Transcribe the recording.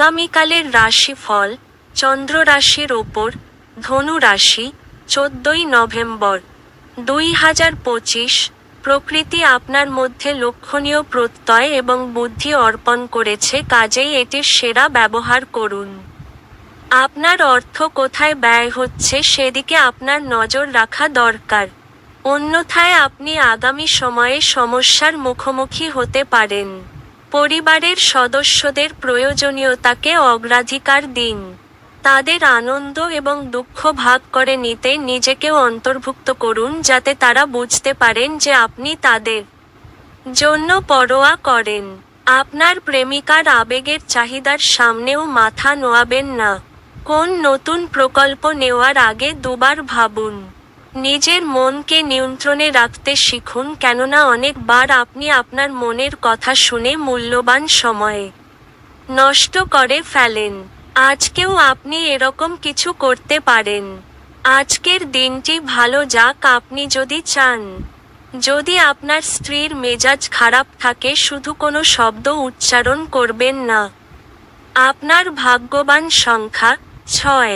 আগামীকালের রাশিফল চন্দ্র রাশির ওপর ধনু রাশি 14ই নভেম্বর 2025। প্রকৃতি আপনার মধ্যে লক্ষণীয় প্রত্যয় এবং বুদ্ধি অর্পণ করেছে, কাজেই এটির সেরা ব্যবহার করুন। আপনার অর্থ কোথায় ব্যয় হচ্ছে সেদিকে আপনার নজর রাখা দরকার, অন্যথায় আপনি আগামী সময়ে সমস্যার মুখোমুখি হতে পারেন। পরিবারের সদস্যদের প্রয়োজনীয়তাকে অগ্রাধিকার দিন। তাদের আনন্দ এবং দুঃখ ভাগ করে নিতে নিজেকেও অন্তর্ভুক্ত করুন, যাতে তারা বুঝতে পারেন যে আপনি তাদের জন্য পরোয়া করেন। আপনার প্রেমিকার আবেগের চাহিদার সামনেও মাথা নোয়াবেন না। কোন নতুন প্রকল্প নেওয়ার আগে দুবার ভাবুন। নিজের মনকে নিয়ন্ত্রণে রাখতে শিখুন, কেননা অনেকবার আপনি আপনার মনের কথা শুনে মূল্যবান সময়ে নষ্ট করে ফেলেন। আজকেও আপনি এরকম কিছু করতে পারেন। আজকের দিনটি ভালো যাক আপনি যদি চান। যদি আপনার স্ত্রীর মেজাজ খারাপ থাকে, শুধু কোনো শব্দ উচ্চারণ করবেন না। আপনার ভাগ্যবান সংখ্যা 6।